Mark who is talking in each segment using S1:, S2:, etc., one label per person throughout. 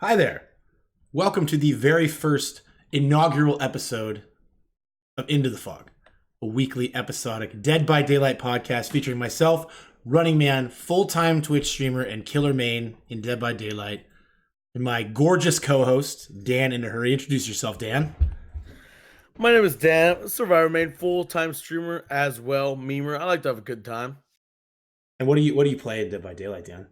S1: Hi there. Welcome to the very first inaugural episode of Into the Fog, a weekly episodic Dead by Daylight podcast featuring myself, Running Man, full-time Twitch streamer, and Killer Main in Dead by Daylight, and my gorgeous co-host, DanInaHurry. Introduce yourself, Dan.
S2: My name is Dan, Survivor main, full-time streamer as well, memer. I like to have a good time.
S1: And what do you play in Dead by Daylight, Dan?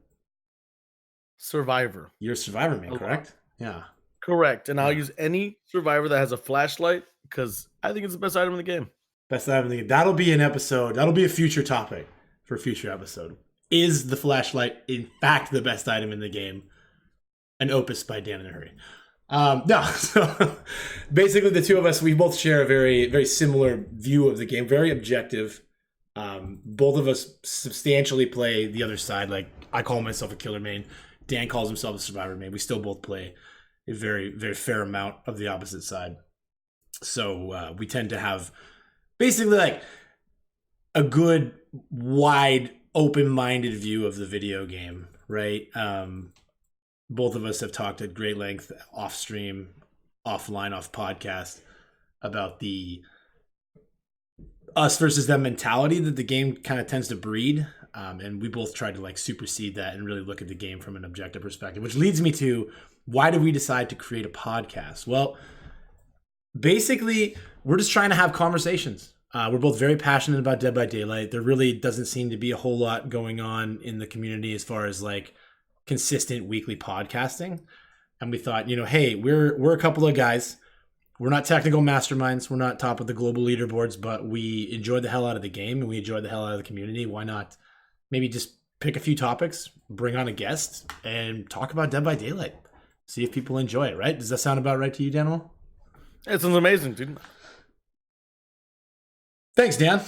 S2: Survivor.
S1: You're a Survivor main, correct? Yeah.
S2: Correct. And I'll use any Survivor that has a flashlight because I think it's the best item in the game.
S1: Best item in the game. That'll be an episode. That'll be a future topic for a future episode. Is the flashlight, in fact, the best item in the game? An opus by DanInaHurry. No, so basically the two of us, we both share a very, very similar view of the game, very objective. Both of us substantially play the other side. Like, I call myself a killer main. Dan calls himself a survivor main. We still both play a very, very fair amount of the opposite side. So we tend to have basically like a good, wide, open-minded view of the video game, right? Both of us have talked at great length off stream, offline, off podcast about the us versus them mentality that the game kind of tends to breed. And we both tried to like supersede that and really look at the game from an objective perspective, which leads me to why did we decide to create a podcast? Well, basically, we're just trying to have conversations. We're both very passionate about Dead by Daylight. There really doesn't seem to be a whole lot going on in the community as far as like consistent weekly podcasting. And we thought, hey, we're a couple of guys. We're not technical masterminds. We're not top of the global leaderboards, but we enjoy the hell out of the game and we enjoy the hell out of the community. Why not maybe just pick a few topics, bring on a guest, and talk about Dead by Daylight? See if people enjoy it, right? Does that sound about right to you, Daniel?
S2: It sounds amazing, dude.
S1: Thanks, Dan.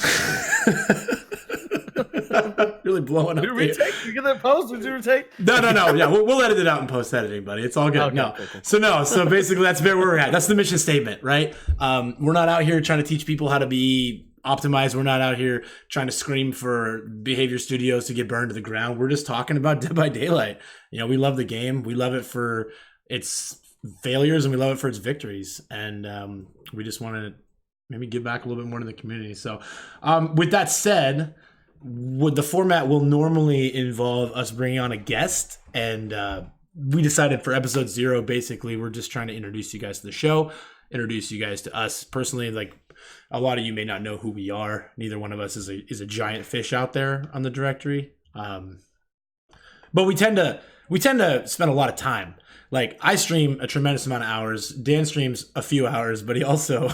S1: Really blowing up.
S2: Did we retake? You get that post? Did you retake?
S1: No. Yeah, we'll edit it out in post editing, buddy. It's all good.
S2: Okay,
S1: no.
S2: cool.
S1: So basically that's where we're at. That's the mission statement, right? We're not out here trying to teach people how to be optimized. We're not out here trying to scream for behavior studios to get burned to the ground. We're just talking about Dead by Daylight. We love the game. We love it for its failures and we love it for its victories. And we just want to maybe give back a little bit more to the community. So with that said, the format will normally involve us bringing on a guest, and we decided for episode 0, basically, we're just trying to introduce you guys to the show, introduce you guys to us personally. Like, a lot of you may not know who we are. Neither one of us is a giant fish out there on the directory, but we tend to spend a lot of time. Like, I stream a tremendous amount of hours. Dan streams a few hours, but he also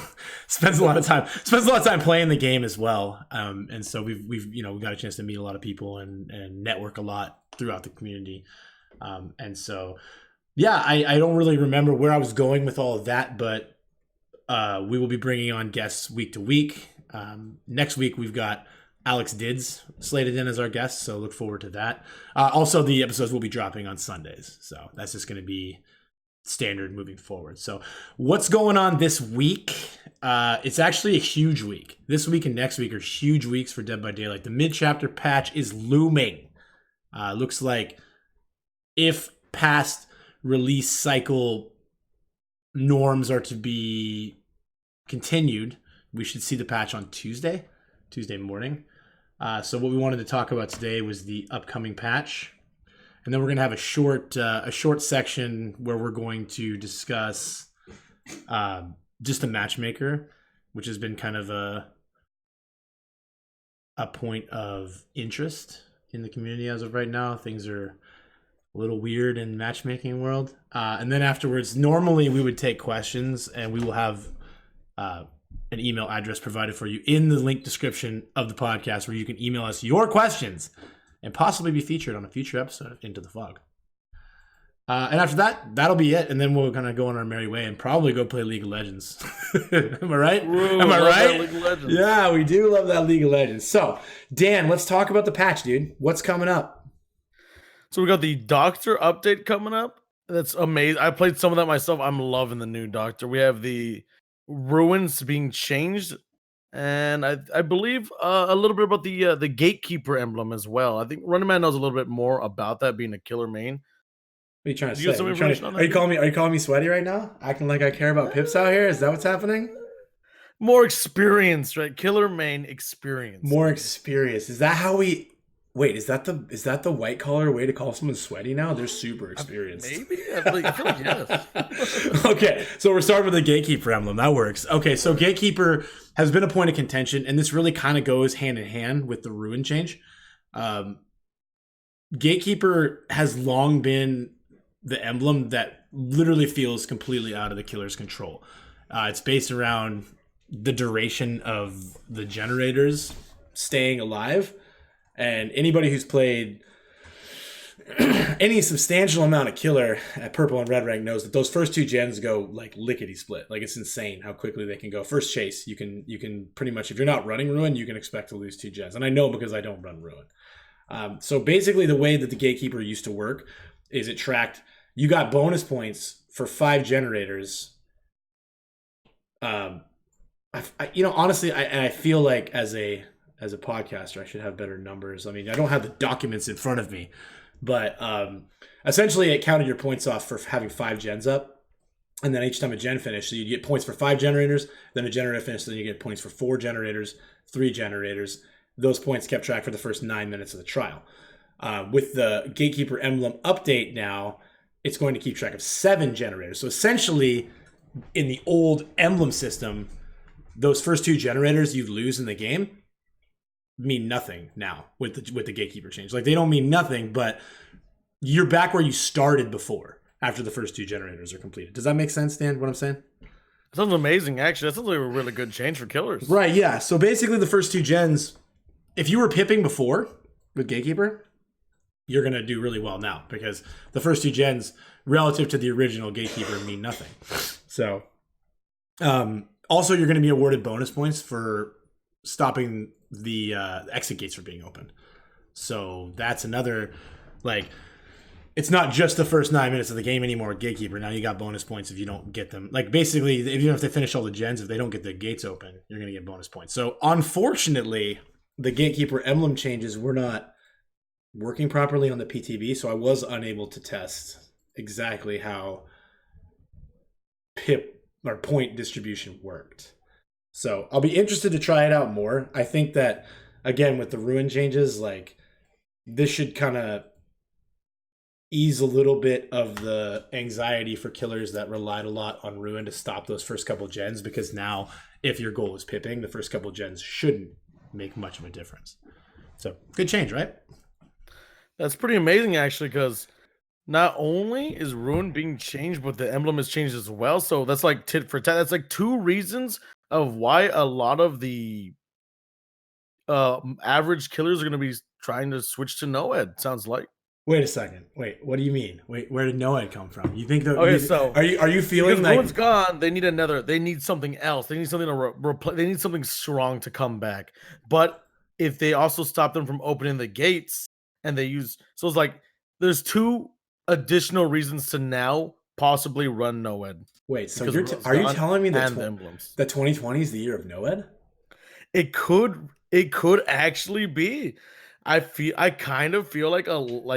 S1: spends a lot of time playing the game as well. And so we've got a chance to meet a lot of people and network a lot throughout the community. And so, yeah, I don't really remember where I was going with all of that, but we will be bringing on guests week to week. Next week, we've got Alex Dids slated in as our guest, so look forward to that. Also, the episodes will be dropping on Sundays, so that's just going to be standard moving forward. So what's going on this week? It's actually a huge week. This week and next week are huge weeks for Dead by Daylight. The mid-chapter patch is looming. Looks like if past release cycle norms are to be continued, we should see the patch on Tuesday morning. So what we wanted to talk about today was the upcoming patch, and then we're going to have a short section where we're going to discuss just a matchmaker, which has been kind of a point of interest in the community as of right now. Things are a little weird in matchmaking world, and then afterwards, normally we would take questions, and we will have an email address provided for you in the link description of the podcast where you can email us your questions and possibly be featured on a future episode of Into the Fog. And after that, that'll be it. And then we'll kind of go on our merry way and probably go play League of Legends. Am I right?
S2: Ooh,
S1: Am I right?
S2: League of Legends.
S1: Yeah, we do love that League of Legends. So, Dan, let's talk about the patch, dude. What's coming up?
S2: So we got the Doctor update coming up. That's amazing. I played some of that myself. I'm loving the new Doctor. We have the ruins being changed, and I believe a little bit about the gatekeeper emblem as well. I think Running Man knows a little bit more about that, being a killer main.
S1: What are you trying to
S2: Do
S1: say?
S2: you have some information on that?
S1: Are you calling me sweaty right now? Acting like I care about pips out here? Is that what's happening?
S2: More experience, right? Killer main experience.
S1: More experience. Is that how we? Wait, is that the white collar way to call someone sweaty now? They're super experienced.
S2: Maybe. I feel like yes.
S1: Okay, so we're starting with the Gatekeeper emblem. That works. Okay, so Gatekeeper has been a point of contention, and this really kind of goes hand in hand with the Ruin change. Gatekeeper has long been the emblem that literally feels completely out of the killer's control. It's based around the duration of the generators staying alive, and anybody who's played any substantial amount of killer at purple and red rank knows that those first two gens go like lickety split. Like, it's insane how quickly they can go. First chase, you can pretty much, if you're not running Ruin, you can expect to lose two gens, and I know because I don't run Ruin. So basically the way that the Gatekeeper used to work is it tracked, you got bonus points for 5 generators. Honestly, I feel like as a podcaster, I should have better numbers. I mean, I don't have the documents in front of me, but essentially it counted your points off for having 5 gens up. And then each time a gen finished, so you get points for 5 generators, then a generator finished, then you get points for 4 generators, 3 generators. Those points kept track for the first 9 minutes of the trial. With the Gatekeeper emblem update now, it's going to keep track of 7 generators. So essentially, in the old emblem system, those first 2 generators you lose in the game mean nothing now with the Gatekeeper change. Like, they don't mean nothing, but you're back where you started before after the first 2 generators are completed. Does that make sense, Dan, what I'm saying?
S2: Sounds amazing, actually. That sounds like a really good change for killers.
S1: Right, yeah. So basically the first 2 gens, if you were pipping before with Gatekeeper, you're going to do really well now because the first 2 gens relative to the original Gatekeeper mean nothing. So, also you're going to be awarded bonus points for stopping the exit gates from being open. So that's another, like, it's not just the first 9 minutes of the game anymore with Gatekeeper. Now you got bonus points if you don't get them. Like, basically, even if they finish all the gens, if they don't get the gates open, you're going to get bonus points. So unfortunately, the Gatekeeper emblem changes were not working properly on the PTB, so I was unable to test exactly how pip or point distribution worked. So I'll be interested to try it out more. I think that, again, with the Ruin changes, like, this should kind of ease a little bit of the anxiety for killers that relied a lot on Ruin to stop those first couple gens, because now if your goal is pipping, the first couple gens shouldn't make much of a difference. So good change, right?
S2: That's pretty amazing, actually, because not only is Ruin being changed, but the emblem is changed as well. So that's like tit for tat. That's like 2 reasons of why a lot of the average killers are going to be trying to switch to Noed. Sounds like.
S1: Wait a second. Wait, what do you mean? Wait, where did Noed come from? You think that?
S2: Okay, so
S1: are you feeling like
S2: Ruin's gone? They need another. They need something else. They need something to replace. They need something strong to come back. But if they also stop them from opening the gates, and they use, so it's like there's 2 additional reasons to now possibly run Noed.
S1: Wait, so are you telling me that
S2: emblems,
S1: that 2020 is the year of Noed?
S2: It could actually be. I kind of feel like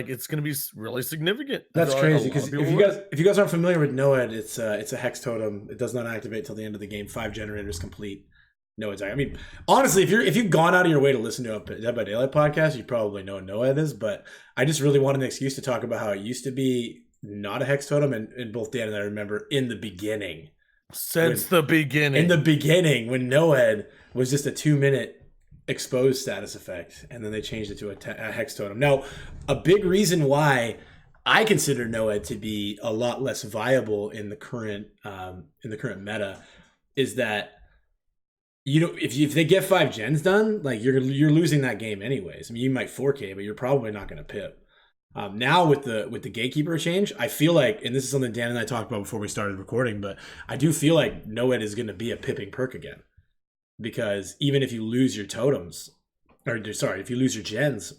S2: it's gonna be really significant.
S1: That's crazy, because if you guys aren't familiar with Noed, it's a hex totem. It does not activate till the end of the game. 5 generators complete. Noed's. I mean, honestly, if you've gone out of your way to listen to a Dead by Daylight podcast, you probably know what Noed is. But I just really wanted an excuse to talk about how it used to be not a hex totem, and both Dan and I remember in the beginning.
S2: The beginning.
S1: In the beginning, when Noed was just a 2-minute exposed status effect, and then they changed it to a hex totem. Now, a big reason why I consider Noed to be a lot less viable in the current meta is that, you know, if they get 5 gens done, like, you're losing that game anyways. I mean, you might 4K, but you're probably not going to pip. Now with the Gatekeeper change, I feel like, and this is something Dan and I talked about before we started recording, but I do feel like Noed is going to be a pipping perk again, because even if you lose your totems, if you lose your gens,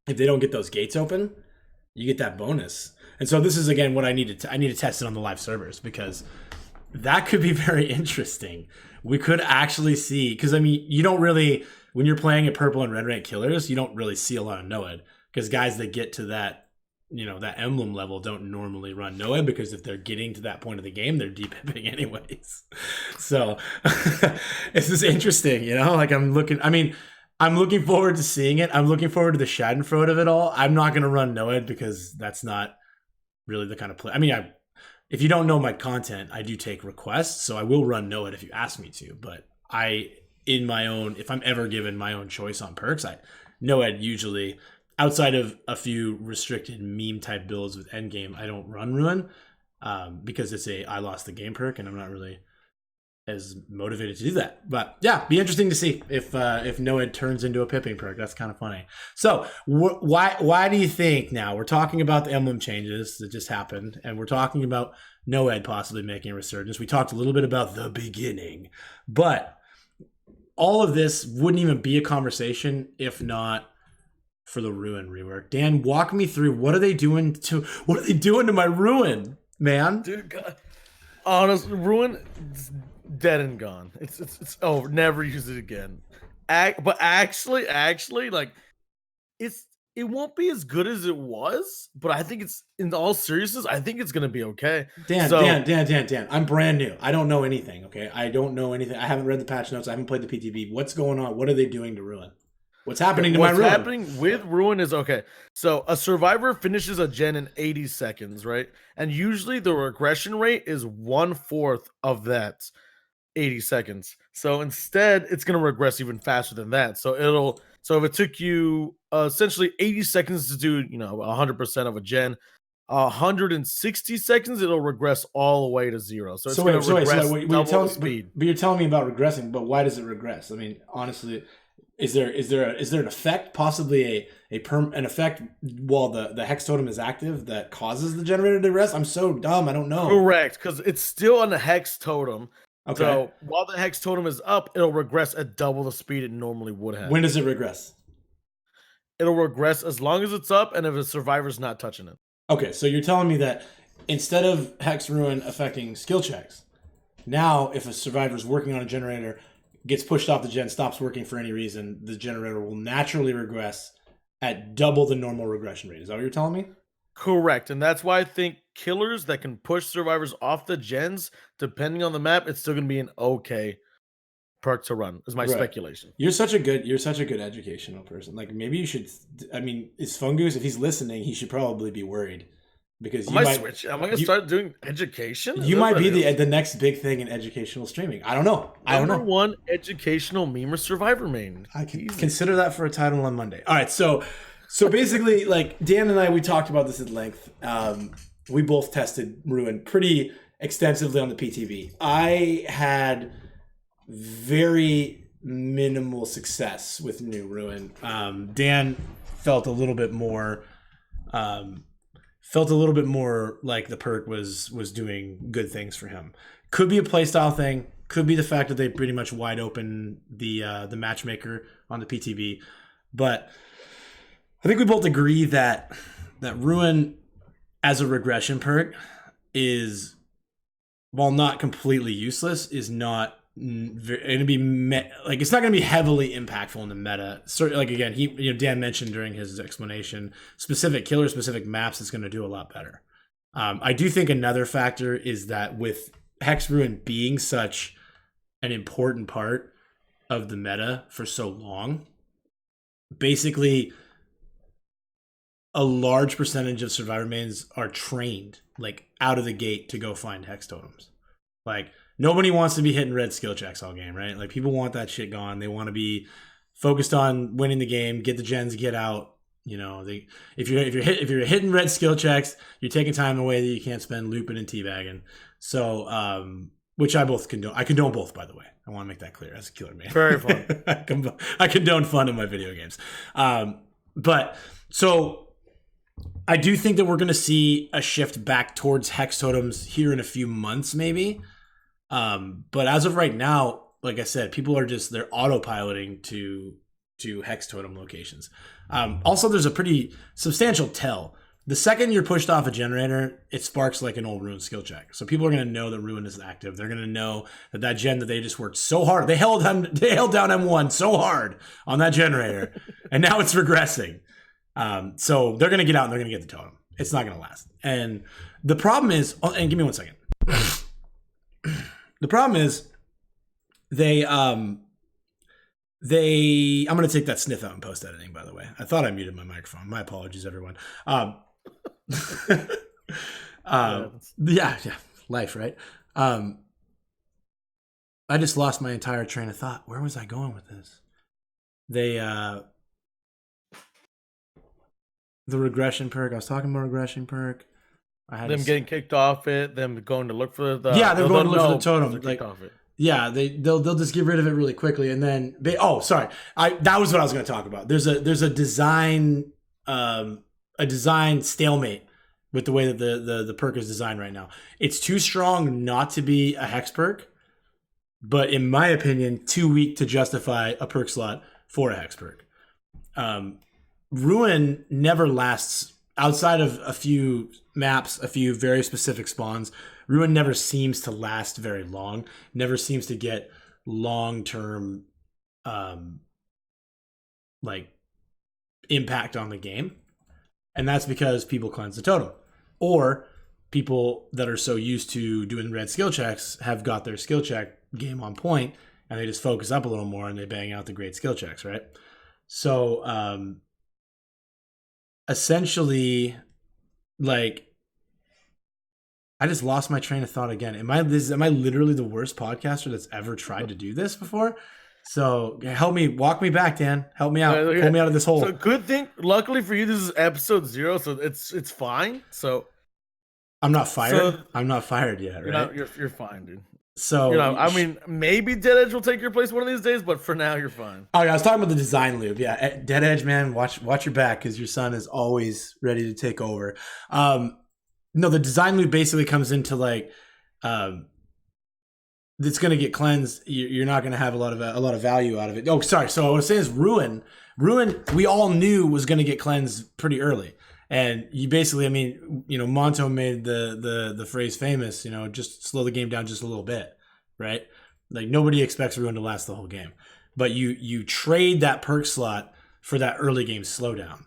S1: if they don't get those gates open, you get that bonus. And so this is, again, what I need to test it on the live servers, because that could be very interesting. We could actually see, because, I mean, you don't really, when you're playing at purple and red rank killers, you don't really see a lot of Noed, because guys that get to that that emblem level don't normally run Noah, because if they're getting to that point of the game, they're depipping anyways. So this is interesting, like I'm looking forward to seeing it. I'm looking forward to the schadenfreude of it all. I'm not going to run Noah because that's not really the kind of play. If you don't know my content, I do take requests, so I will run Noah if you ask me to, but if I'm ever given my own choice on perks, Noah usually, outside of a few restricted meme type builds with endgame, I don't run Ruin because it's I lost the game perk, and I'm not really as motivated to do that. But yeah, be interesting to see if Noah turns into a pipping perk. That's kind of funny. So why do you think, now we're talking about the emblem changes that just happened, and we're talking about Noah possibly making a resurgence. We talked a little bit about the beginning, but all of this wouldn't even be a conversation if not for the Ruin rework. Dan, walk me through, what are they doing to my Ruin, man?
S2: Dude, God. Honestly, Ruin is dead and gone. It's over. Never use it again. But actually, like, it won't be as good as it was, but I think it's, in all seriousness, I think it's gonna be okay.
S1: Dan, I'm brand new. I don't know anything, okay? I don't know anything. I haven't read the patch notes. I haven't played the PTB. What's going on? What are they doing to Ruin? What's happening to my Ruin?
S2: What's happening with Ruin is, okay, so a survivor finishes a gen in 80 seconds, right? And usually the regression rate is 1/4 of that 80 seconds. So instead, it's going to regress even faster than that. So if it took you essentially 80 seconds to do, 100% of a gen, 160 seconds, it'll regress all the way to 0. So it's going to regress double the speed.
S1: But you're telling me about regressing, but why does it regress? Honestly, is there an effect, possibly an effect while the hex totem is active that causes the generator to regress? I'm so dumb, I don't know.
S2: Correct, because it's still on the hex totem.
S1: Okay.
S2: So while the hex totem is up, it'll regress at double the speed it normally would have.
S1: When does it regress?
S2: It'll regress as long as it's up and if a survivor's not touching it.
S1: Okay, so you're telling me that instead of Hex Ruin affecting skill checks, now if a survivor's working on a generator, gets pushed off the gen, stops working for any reason, the generator will naturally regress at double the normal regression rate. Is that what you're telling me?
S2: Correct, and that's why I think killers that can push survivors off the gens, depending on the map, it's still going to be an okay perk to run, is my speculation.
S1: You're such a good educational person. Like, maybe you should, is Fungus, if he's listening, he should probably be worried, because
S2: Am I going to start doing education?
S1: You might be the next big thing in educational streaming. I don't know.
S2: Number one educational meme or survivor main.
S1: I can consider that for a title on Monday. All right, so basically, like, Dan and I, we talked about this at length. We both tested Ruin pretty extensively on the PTB. I had very minimal success with new Ruin. Dan felt a little bit more like the perk was doing good things for him. Could be a playstyle thing. Could be the fact that they pretty much wide open the matchmaker on the PTB. But I think we both agree that Ruin as a regression perk is, while not completely useless, is not going to be it's not going to be heavily impactful in the meta. Certainly, like, again, Dan mentioned during his explanation, specific maps is going to do a lot better. I do think another factor is that with Hex Ruin being such an important part of the meta for so long, basically a large percentage of survivor mains are trained, like, out of the gate to go find hex totems. Like, nobody wants to be hitting red skill checks all game, right? Like, people want that shit gone. They want to be focused on winning the game, get the gens, get out. If you're hitting red skill checks, you're taking time away that you can't spend looping and teabagging. So, which I both condone. I condone both, by the way. I want to make that clear as a killer man.
S2: Very fun.
S1: I condone fun in my video games. But so I do think that we're going to see a shift back towards hex totems here in a few months, maybe. But as of right now, like I said, people are they're autopiloting to hex totem locations. Also, there's a pretty substantial tell. The second you're pushed off a generator, it sparks like an old Ruin skill check. So people are going to know that Ruin is active. They're going to know that gen that they just worked so hard. They held down M1 so hard on that generator, and now it's regressing. So they're going to get out and they're going to get the totem. It's not gonna last. And the problem is, and give me 1 second. The problem is I'm gonna take that sniff out in post editing, by the way. I thought I muted my microphone. My apologies, everyone. Yeah, life, right? I just lost my entire train of thought. Where was I going with this? The regression perk. I was talking about regression perk. I had
S2: them getting kicked off it, them going to look for the
S1: they're going to look for the totem.
S2: Like, off it.
S1: Yeah, they'll just get rid of it really quickly, and then that was what I was going to talk about. There's a design stalemate with the way that the perk is designed right now. It's too strong not to be a hex perk, but in my opinion, too weak to justify a perk slot for a hex perk. Ruin never lasts outside of a few maps, a few very specific spawns. Ruin never seems to last very long. Never seems to get long-term impact on the game. And that's because people cleanse the totem. Or people that are so used to doing red skill checks have got their skill check game on point, and they just focus up a little more and they bang out the great skill checks, right? So essentially, I just lost my train of thought again. Am I literally the worst podcaster that's ever tried to do this before? So walk me back, Dan. Help me out. Pull me out of this hole.
S2: So good thing. Luckily for you, this is episode 0, so it's fine. So
S1: I'm not fired. I'm not fired yet, right?
S2: You're fine, dude.
S1: So
S2: I mean, maybe Dead Edge will take your place one of these days, but for now, you're fine.
S1: Oh yeah, I was talking about the design loop. Yeah, Dead Edge, man, watch your back because your son is always ready to take over. No, the design loop basically comes into it's going to get cleansed. You're not going to have a lot of value out of it. Oh, sorry. So what I was saying is Ruin, we all knew was going to get cleansed pretty early. And you basically, I mean, Monto made the phrase famous, just slow the game down just a little bit, right? Like nobody expects Ruin to last the whole game. But you trade that perk slot for that early game slowdown.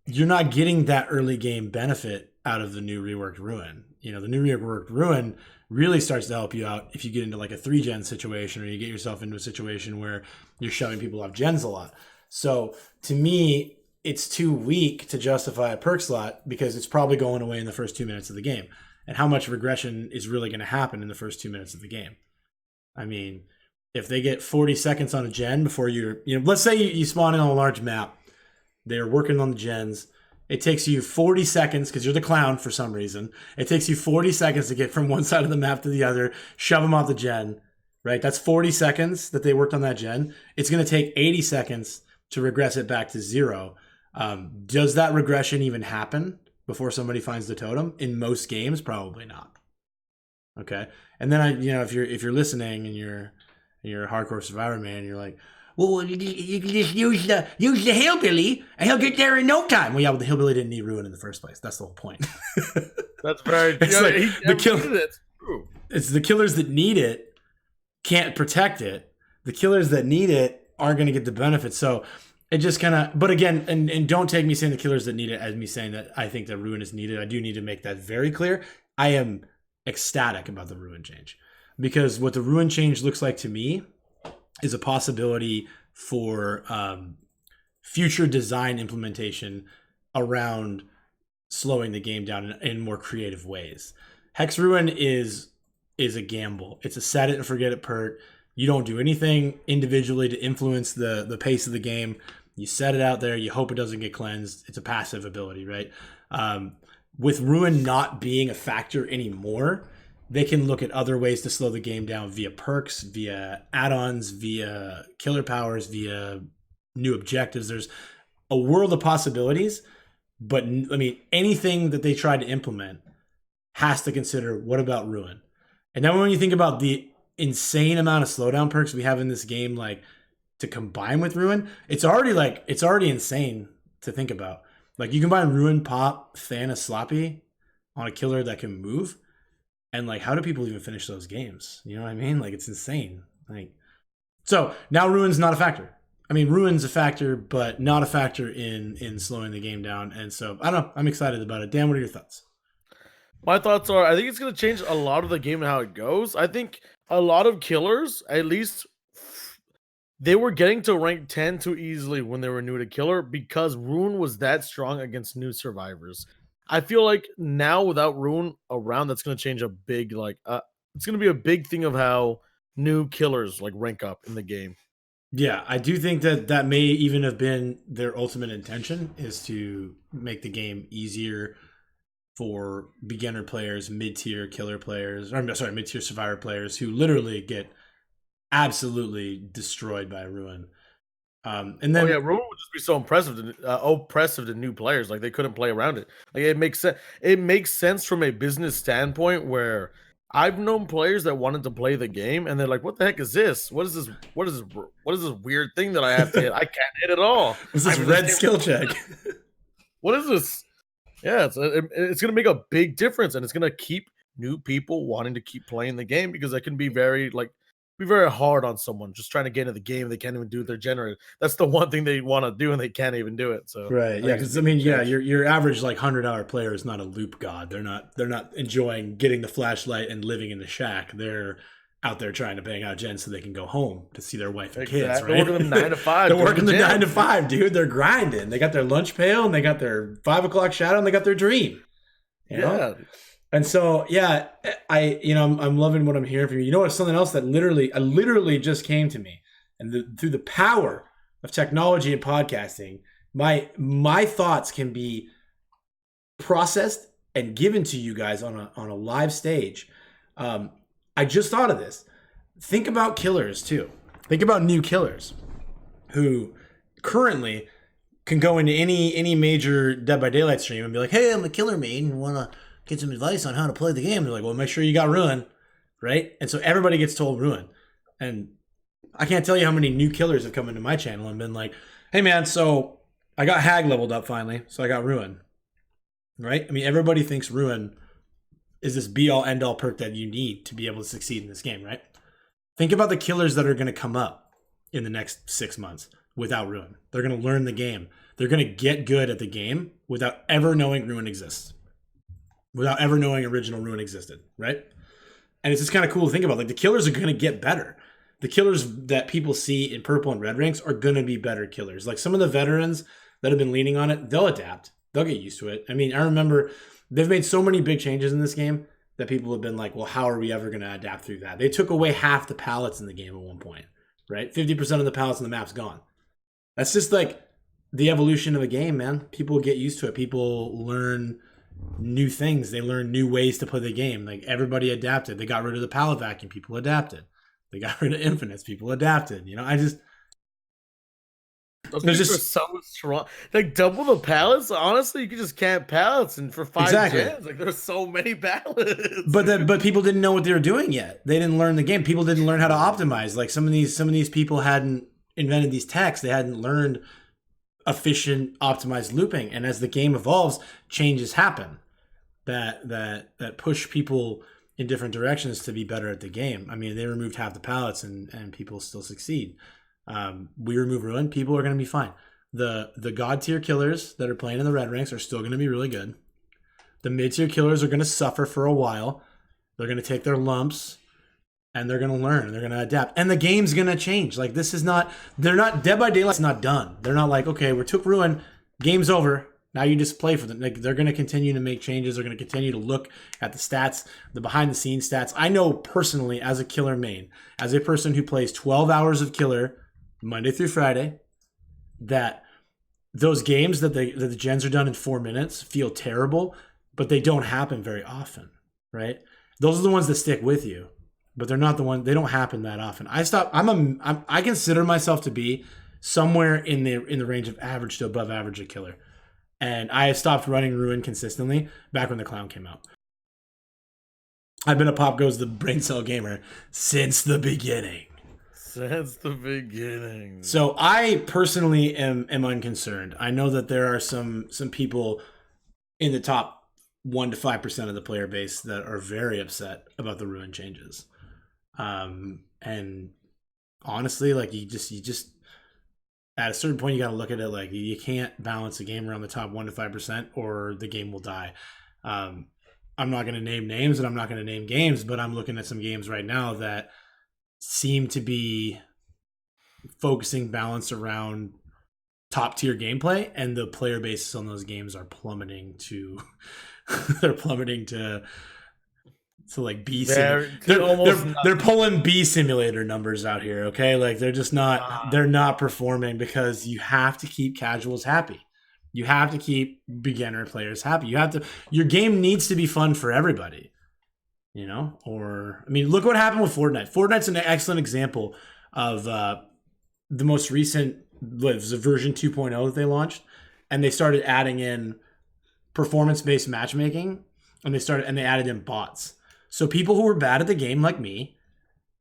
S1: You're not getting that early game benefit out of the new reworked Ruin. The new reworked Ruin really starts to help you out if you get into like a 3-gen situation, or you get yourself into a situation where you're shoving people off gens a lot. So to me, it's too weak to justify a perk slot because it's probably going away in the first 2 minutes of the game. And how much regression is really going to happen in the first 2 minutes of the game? I mean, if they get 40 seconds on a gen before let's say you spawn in on a large map, they're working on the gens. It takes you 40 seconds because you're the clown for some reason. It takes you 40 seconds to get from one side of the map to the other, shove them off the gen, right? That's 40 seconds that they worked on that gen. It's going to take 80 seconds to regress it back to 0. Does that regression even happen before somebody finds the totem? In most games, probably not. Okay. And then if you're listening and you're a hardcore survivor man, you're like, well, you just use the hillbilly, and he'll get there in no time. Well, yeah, but the hillbilly didn't need Ruin in the first place. That's the whole point.
S2: That's very true.
S1: It's the killers that need it can't protect it. The killers that need it aren't going to get the benefit. So it just kind of. But again, and don't take me saying the killers that need it as me saying that I think that Ruin is needed. I do need to make that very clear. I am ecstatic about the Ruin change, because what the Ruin change looks like to me is a possibility for future design implementation around slowing the game down in more creative ways. Hex Ruin is a gamble. It's a set it and forget it perk. You don't do anything individually to influence the pace of the game. You set it out there. You hope it doesn't get cleansed. It's a passive ability, right? With Ruin not being a factor anymore, they can look at other ways to slow the game down via perks, via add-ons, via killer powers, via new objectives. There's a world of possibilities, but I mean, anything that they try to implement has to consider, what about Ruin? And then when you think about the insane amount of slowdown perks we have in this game, like to combine with Ruin, it's already insane to think about. Like you combine Ruin, Pop, Thana, Sloppy on a killer that can move. And like, how do people even finish those games? You know what I mean? Like, it's insane. Like, so now Ruin's not a factor. I mean, ruin's a factor, but not a factor in slowing the game down. And so I don't know. I'm excited about it. Dan, what are your thoughts?
S2: My thoughts are I think it's going to change a lot of the game and how it goes. I think a lot of killers, at least they were getting to rank 10 too easily when they were new to killer because Rune was that strong against new survivors. I feel like now without Rune around, that's going to change a big it's going to be a big thing of how new killers like rank up in the game.
S1: Yeah, I do think that that may even have been their ultimate intention, is to make the game easier for beginner players, mid-tier killer players, or I'm sorry, mid-tier survivor players who literally get absolutely destroyed by Ruin. And then,
S2: Oh yeah, Rune would just be so oppressive to new players. Like they couldn't play around it. Like it makes sense. It makes sense from a business standpoint where I've known players that wanted to play the game and they're like, "What the heck is this? What is this? What is this? What is this weird thing that I have to hit? I can't hit at all.
S1: what's this red skill check?
S2: What is this?" Yeah, it's going to make a big difference, and it's going to keep new people wanting to keep playing the game because it can be very hard on someone just trying to get into the game. They can't even do their generator. That's the one thing they want to do, and they can't even do it. So
S1: Right, yeah, because I mean, yeah, your average like 100-hour player is not a loop god. They're not enjoying getting the flashlight and living in the shack. They're out there trying to bang out gens so they can go home to see their wife and kids. Right?
S2: They're working them 9 to 5.
S1: They're working the 9 to 5, dude. They're grinding. They got their lunch pail and they got their 5 o'clock shadow and they got their dream. You know?
S2: Yeah.
S1: And so, yeah, I'm loving what I'm hearing from you. You know what's something else that literally just came to me, and through the power of technology and podcasting, my thoughts can be processed and given to you guys on a live stage. I just thought of this. Think about killers too. Think about new killers who currently can go into any major Dead by Daylight stream and be like, "Hey, I'm a killer main and want to get some advice on how to play the game." They're like, "Well, make sure you got Ruin," right? And so everybody gets told Ruin. And I can't tell you how many new killers have come into my channel and been like, "Hey man, so I got Hag leveled up finally, so I got Ruin." Right? I mean, everybody thinks Ruin is this be-all, end-all perk that you need to be able to succeed in this game, right? Think about the killers that are going to come up in the next 6 months without Ruin. They're going to learn the game. They're going to get good at the game without ever knowing Ruin exists. Without ever knowing original Ruin existed, right? And it's just kind of cool to think about. Like, the killers are going to get better. The killers that people see in purple and red ranks are going to be better killers. Like, some of the veterans that have been leaning on it, they'll adapt. They'll get used to it. I mean, I remember they've made so many big changes in this game that people have been like, well, how are we ever going to adapt through that? They took away half the pallets in the game at one point, right? 50% of the pallets in the map's gone. That's just like the evolution of a game, man. People get used to it. People learn new things. They learn new ways to play the game. Like, everybody adapted. They got rid of the pallet vacuum. People adapted. They got rid of infinites. People adapted. You know,
S2: those things are so strong. Like, double the pallets. Honestly, you can just camp pallets, and for 5 gens, like, there's so many pallets.
S1: But people didn't know what they were doing yet. They didn't learn the game. People didn't learn how to optimize. Like, some of these people hadn't invented these techs. They hadn't learned efficient, optimized looping. And as the game evolves, changes happen that push people in different directions to be better at the game. I mean, they removed half the pallets, and people still succeed. We remove Ruin, people are going to be fine. The god tier killers that are playing in the red ranks are still going to be really good. The mid tier killers are going to suffer for a while. They're going to take their lumps, and they're going to learn. They're going to adapt, and the game's going to change. Like, Dead by Daylight's not done. They're not like, okay, we took Ruin, game's over. Now you just play for them. Like, they're going to continue to make changes. They're going to continue to look at the stats, the behind the scenes stats. I know personally, as a killer main, as a person who plays 12 hours of killer Monday through Friday, that those games that the gens are done in 4 minutes feel terrible, but they don't happen very often, right? Those are the ones that stick with you, but they're not the ones. They don't happen that often. I consider myself to be somewhere in the range of average to above average a killer, and I have stopped running Ruin consistently back when the clown came out. I've been a Pop Goes the Brain Cell gamer since the beginning.
S2: Since the beginning.
S1: So I personally am unconcerned. I know that there are some people in the top 1 to 5% of the player base that are very upset about the Ruin changes. And honestly, like, you just at a certain point, you got to look at it like you can't balance a game around the top 1 to 5%, or the game will die. I'm not going to name names and I'm not going to name games, but I'm looking at some games right now that seem to be focusing balance around top tier gameplay, and the player bases on those games are plummeting to they're plummeting to like B they're pulling B simulator numbers out here, okay? Like they're not performing, because you have to keep casuals happy. You have to keep beginner players happy. Your game needs to be fun for everybody. You know? Or I mean, look what happened with Fortnite. Fortnite's an excellent example of the most recent, what was the version 2.0 that they launched, and they started adding in performance-based matchmaking, and they added in bots. So people who were bad at the game like me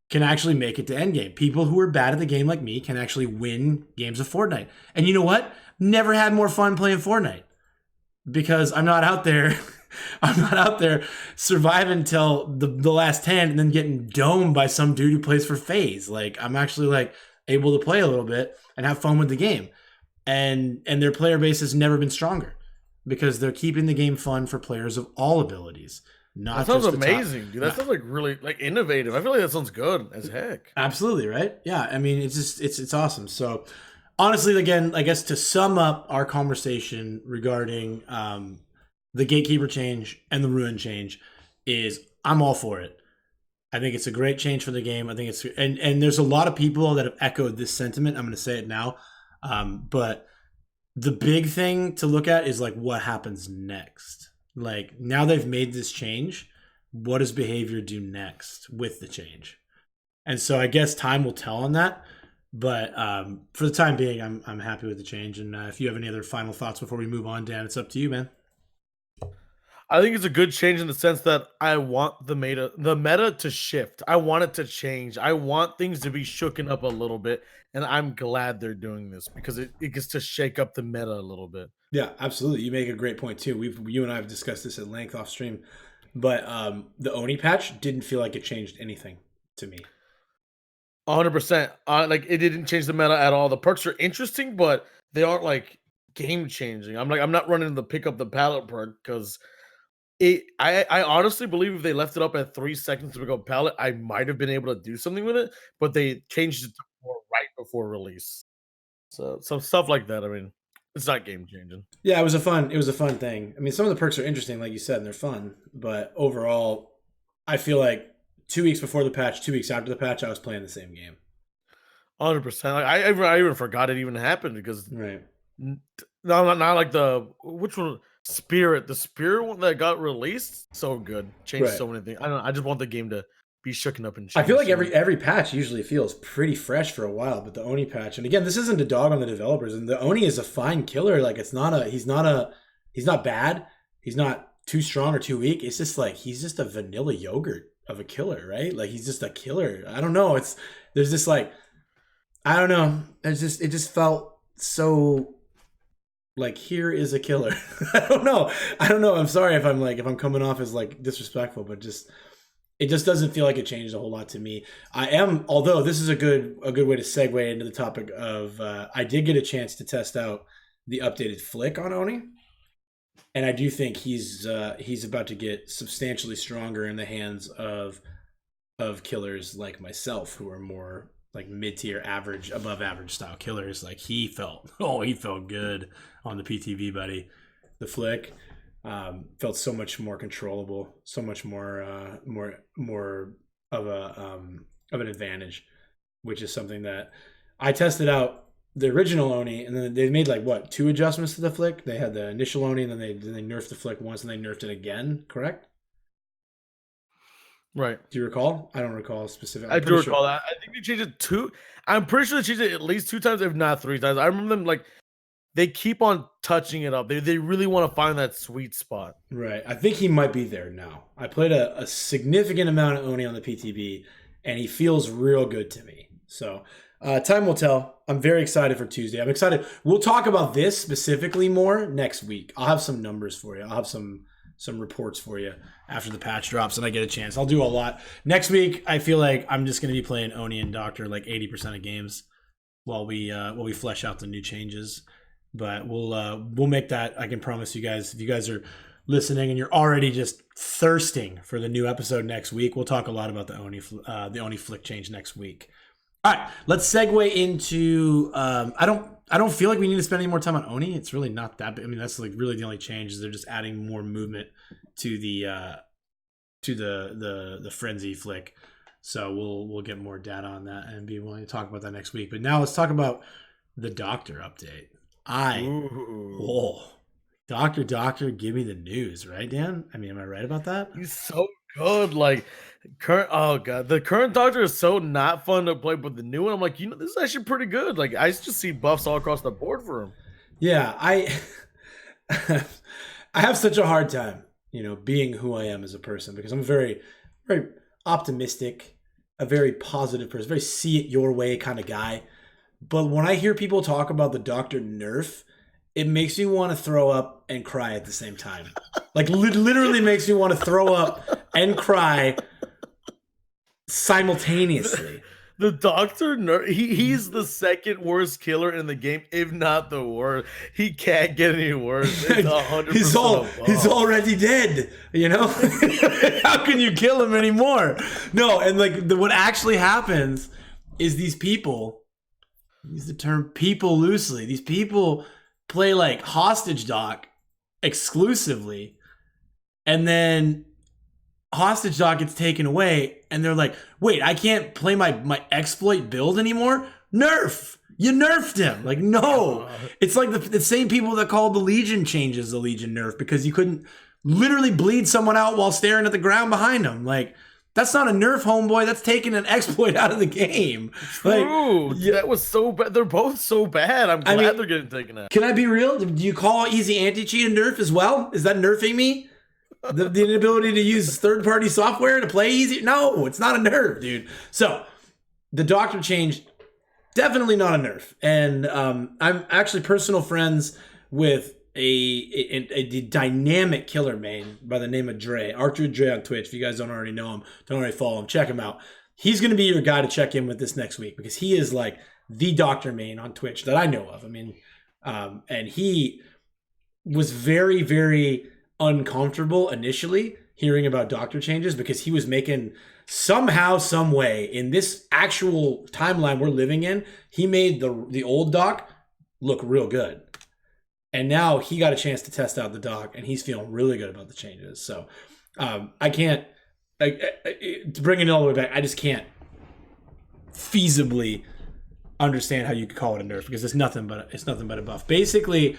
S1: can actually make it to endgame. People who are bad at the game like me can actually win games of Fortnite. And you know what? Never had more fun playing Fortnite, because I'm not out there I'm not out there surviving till the last 10 and then getting domed by some dude who plays for FaZe. Like, I'm actually like able to play a little bit and have fun with the game. And their player base has never been stronger, because they're keeping the game fun for players of all abilities.
S2: That sounds amazing, dude. That sounds like really like innovative. I feel like that sounds good as heck.
S1: Absolutely, right? Yeah, I mean, it's awesome. So honestly, again, I guess to sum up our conversation regarding the Gatekeeper change and the Ruin change, is I'm all for it. I think it's a great change for the game. I think it's and there's a lot of people that have echoed this sentiment. I'm going to say it now, but the big thing to look at is like what happens next. Like, now they've made this change, what does behavior do next with the change? And so I guess time will tell on that. But for the time being, I'm happy with the change. And if you have any other final thoughts before we move on, Dan, it's up to you, man.
S2: I think it's a good change in the sense that I want the meta to shift. I want it to change. I want things to be shooken up a little bit, and I'm glad they're doing this, because it gets to shake up the meta a little bit.
S1: Yeah, absolutely. You make a great point too. You and I have discussed this at length off stream, but the Oni patch didn't feel like it changed anything to me.
S2: 100%. Like, it didn't change the meta at all. The perks are interesting, but they aren't like game changing. I'm not running the pick up the pallet perk, because I honestly believe if they left it up at 3 seconds to pick up pallet, I might have been able to do something with it, but they changed it to more right before release. So some stuff like that. I mean, it's not game changing.
S1: Yeah, it was a fun thing. I mean, some of the perks are interesting, like you said, and they're fun. But overall, I feel like 2 weeks before the patch, 2 weeks after the patch, I was playing the same game.
S2: 100%. Like, I even forgot it even happened, because
S1: right.
S2: No, not like which one? The Spirit one that got released. So good, changed so many things. I don't know. I just want the game to be shooken up and changed.
S1: I feel like every patch usually feels pretty fresh for a while, but the Oni patch, and again, this isn't a dog on the developers, and the Oni is a fine killer. Like, he's not bad. He's not too strong or too weak. It's just like, he's just a vanilla yogurt of a killer, right? Like, he's just a killer. I don't know. There's this like, I don't know. It just felt so like, here is a killer. I don't know. I'm sorry if I'm coming off as like disrespectful, but it just doesn't feel like it changed a whole lot to me. Although this is a good way to segue into the topic of, I did get a chance to test out the updated flick on Oni, and I do think he's about to get substantially stronger in the hands of killers like myself, who are more like mid-tier, average, above average style killers. Like, he felt good on the PTV, buddy. The flick felt so much more controllable, so much more of an advantage, which is something that I tested out the original Oni, and then they made like 2 adjustments to the flick. They had the initial Oni, and then they nerfed the flick once, and they nerfed it again. Correct?
S2: Right.
S1: Do you recall? I don't recall specifically.
S2: I do recall that. I think they changed it 2. I'm pretty sure they changed it at least 2 times, if not 3 times. I remember them like, they keep on touching it up. They really want to find that sweet spot.
S1: Right. I think he might be there now. I played a significant amount of Oni on the PTB, and he feels real good to me. So time will tell. I'm very excited for Tuesday. I'm excited. We'll talk about this specifically more next week. I'll have some numbers for you. I'll have some reports for you after the patch drops and I get a chance. I'll do a lot. Next week, I feel like I'm just going to be playing Oni and Doctor like 80% of games. while we flesh out the new changes. But we'll make that. I can promise you guys. If you guys are listening and you're already just thirsting for the new episode next week, we'll talk a lot about the Oni flick change next week. All right, let's segue into. I don't feel like we need to spend any more time on Oni. It's really not that big. I mean, that's like really the only change is they're just adding more movement to the frenzy flick. So we'll get more data on that and be willing to talk about that next week. But now let's talk about the doctor update. Doctor, give me the news, right, Dan? I mean, am I right about that?
S2: He's so good. Like the current doctor is so not fun to play, but the new one, I'm like, this is actually pretty good. Like I just see buffs all across the board for him.
S1: Yeah, I I have such a hard time, being who I am as a person because I'm a very, very optimistic, a very positive person, very see it your way kind of guy. But when I hear people talk about the Doctor nerf, it makes me want to throw up and cry at the same time. Like literally makes me want to throw up and cry simultaneously.
S2: The Doctor he's the second worst killer in the game, if not the worst. He can't get any worse. It's 100%.
S1: He's already dead. How can you kill him anymore? No, and like what actually happens is these people. Use the term "people" loosely. These people play like hostage doc exclusively, and then hostage doc gets taken away, and they're like, "Wait, I can't play my exploit build anymore." Nerf! You nerfed him. Like, no. It's like the same people that called the Legion changes the Legion nerf because you couldn't literally bleed someone out while staring at the ground behind them. Like, that's not a nerf, homeboy. That's taking an exploit out of the game.
S2: True. Like, that was so bad. They're both so bad. I'm glad they're getting taken out.
S1: Can I be real? Do you call easy anti-cheat a nerf as well? Is that nerfing me? The inability to use third-party software to play easy? No, it's not a nerf, dude. So, the Doctor change, definitely not a nerf. And I'm actually personal friends with a dynamic killer main by the name of Dre, Archer Dre on Twitch. If you guys don't already know him, don't already follow him, check him out. He's going to be your guy to check in with this next week because he is like the Doctor main on Twitch that I know of. I mean, and he was very, very uncomfortable initially hearing about Doctor changes because he was making somehow, some way in this actual timeline we're living in, he made the old Doc look real good. And now he got a chance to test out the Doc, and he's feeling really good about the changes. So I can't, to bring it all the way back, I just can't feasibly understand how you could call it a nerf because it's nothing but a buff. Basically,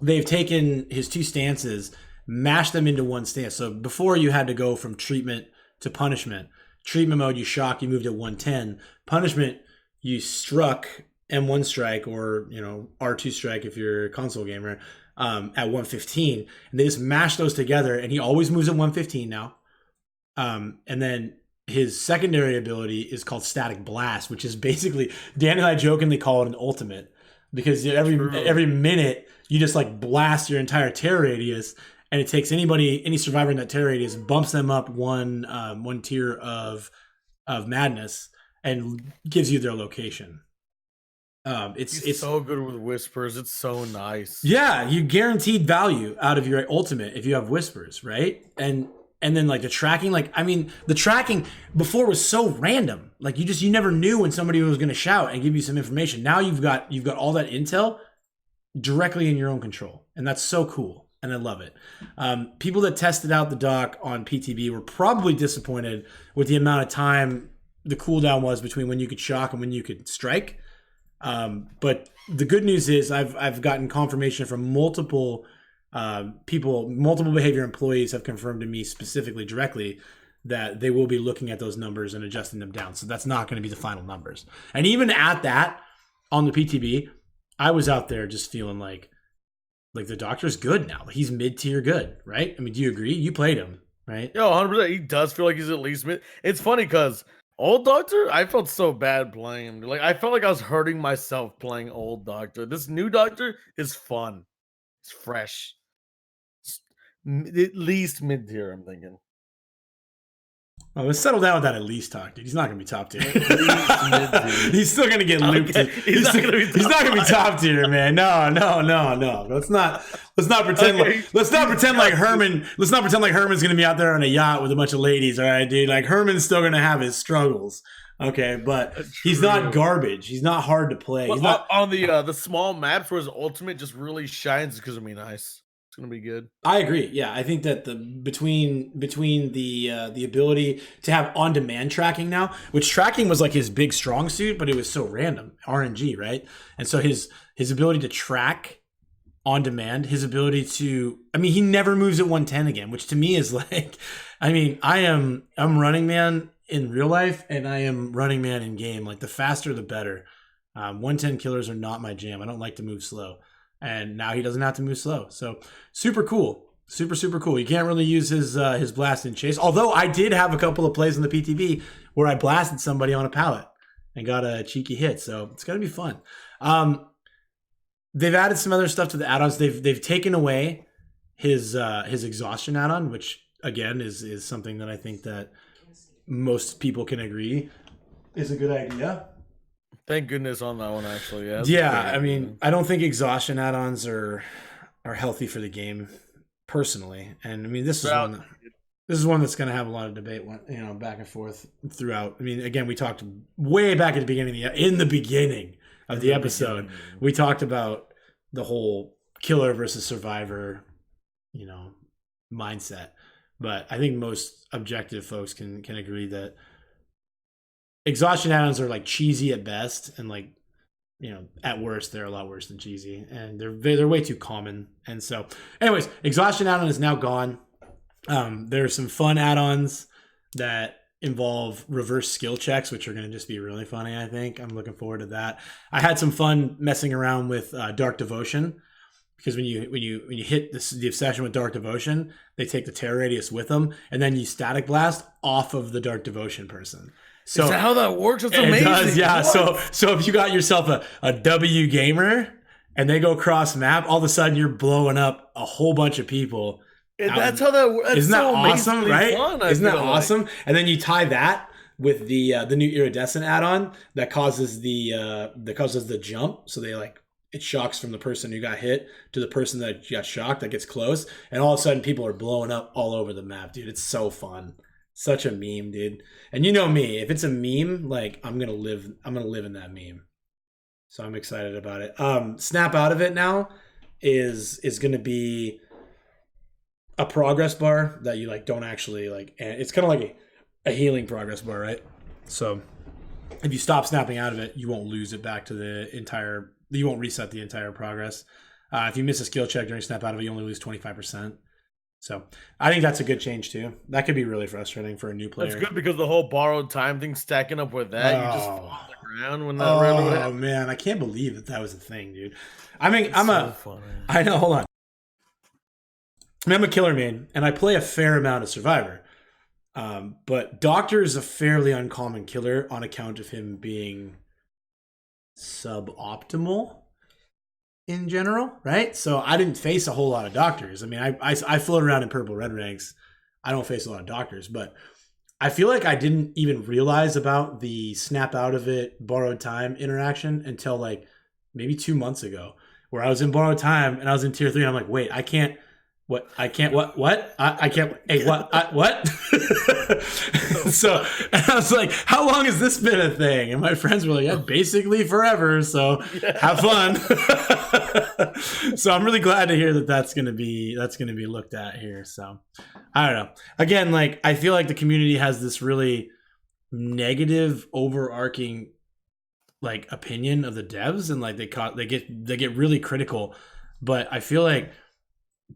S1: they've taken his two stances, mashed them into one stance. So before you had to go from treatment to punishment. Treatment mode, you shock, you moved at 110. Punishment, you struck M1 strike or R2 strike if you're a console gamer at 115, and they just mash those together, and he always moves at 115 now. And then his secondary ability is called Static Blast, which is basically, Dan and I jokingly call it an ultimate because every minute you just like blast your entire tear radius, and it takes any survivor in that tear radius, bumps them up one tier of madness, and gives you their location. It's
S2: so good with whispers. It's so nice.
S1: Yeah, you guaranteed value out of your ultimate if you have whispers, right? And then like the tracking, the tracking before was so random. Like you never knew when somebody was going to shout and give you some information. Now you've got all that intel directly in your own control, and that's so cool. And I love it. People that tested out the Doc on PTB were probably disappointed with the amount of time the cooldown was between when you could shock and when you could strike. But the good news is I've gotten confirmation from multiple people, multiple behavior employees have confirmed to me specifically directly that they will be looking at those numbers and adjusting them down. So that's not going to be the final numbers. And even at that, on the PTB, I was out there just feeling like the Doctor's good now. He's mid-tier good, right? I mean, do you agree? You played him, right?
S2: Yeah, 100%. He does feel like he's at least mid. It's funny because old Doctor, I felt so bad playing him. Like I felt like I was hurting myself playing old Doctor. This new Doctor is fun. It's fresh. It's at least mid-tier, I'm thinking.
S1: Well, let's settle down with that at least talk, dude. He's not going to be top tier.
S2: Mid,
S1: He's still going to get looped.
S2: Okay, he's not going to
S1: be top tier, man. No. Let's not pretend like Herman. Let's not pretend like Herman's going to be out there on a yacht with a bunch of ladies. All right, dude. Like Herman's still going to have his struggles. Okay, but he's not garbage. He's not hard to play. He's not
S2: on the small maps where his ultimate just really shines because of me. Nice. It's gonna be good.
S1: I agree. Yeah, I think that between the ability to have on-demand tracking now, which tracking was like his big strong suit, but it was so random, RNG, right? And so his ability to track on demand, his ability to, I mean, he never moves at 110 again, which to me is like, I mean, I'm Running Man in real life, and I am Running Man in game. Like the faster, the better. 110 killers are not my jam. I don't like to move slow. And now he doesn't have to move slow. So super cool. Super cool. You can't really use his blast and chase. Although I did have a couple of plays in the PTB where I blasted somebody on a pallet and got a cheeky hit. So it's going to be fun. They've added some other stuff to the add-ons. They've taken away his exhaustion add-on, which again is something that I think that most people can agree is a good idea.
S2: Thank goodness on that one, actually.
S1: Yeah, I mean, I don't think exhaustion add-ons are healthy for the game, personally. And I mean, this is one that's going to have a lot of debate, back and forth throughout. I mean, again, we talked way back at the beginning of the episode. We talked about the whole killer versus survivor, mindset. But I think most objective folks can agree that exhaustion add-ons are like cheesy at best, and like, at worst they're a lot worse than cheesy, and they're way too common. And so, anyways, exhaustion add-on is now gone. There are some fun add-ons that involve reverse skill checks, which are going to just be really funny. I think I'm looking forward to that. I had some fun messing around with Dark Devotion, because when you hit the obsession with Dark Devotion, they take the terror radius with them, and then you static blast off of the Dark Devotion person. So
S2: is that how that works? That's amazing. It does,
S1: yeah. So if you got yourself a W gamer and they go cross map, all of a sudden you're blowing up a whole bunch of people.
S2: And that's how that works.
S1: Isn't that
S2: so
S1: awesome, right?
S2: Fun,
S1: Isn't that awesome? And then you tie that with the new iridescent add-on that causes the jump. So it shocks from the person who got hit to the person that got shocked that gets close, and all of a sudden people are blowing up all over the map, dude. It's so fun. Such a meme, dude. And you know me, if it's a meme, like I'm gonna live in that meme. So I'm excited about it. Snap out of it now is gonna be a progress bar that you don't actually and it's kind of like a healing progress bar, right? So if you stop snapping out of it, you won't lose it back to you won't reset the entire progress. If you miss a skill check during snap out of it, you only lose 25%. So I think that's a good change too. That could be really frustrating for a new player.
S2: That's good, because the whole borrowed time thing stacking up with that, you just fall on the ground when that
S1: Oh man, I can't believe that was a thing, dude. I mean,
S2: funny.
S1: I know, hold on. I'm a killer main, and I play a fair amount of Survivor. But Doctor is a fairly uncommon killer on account of him being suboptimal in general, right? So I didn't face a whole lot of Doctors. I mean, I float around in purple red ranks. I don't face a lot of Doctors, but I feel like I didn't even realize about the snap out of it borrowed time interaction until maybe 2 months ago, where I was in borrowed time and I was in tier 3 and I'm like, wait, I can't what? I can't what? I can't. Hey, what? What? So and I was like, how long has this been a thing? And my friends were like, yeah, basically forever. So have fun. So I'm really glad to hear that that's gonna be looked at here. So I don't know. Again, I feel like the community has this really negative overarching opinion of the devs, and they get really critical. But I feel like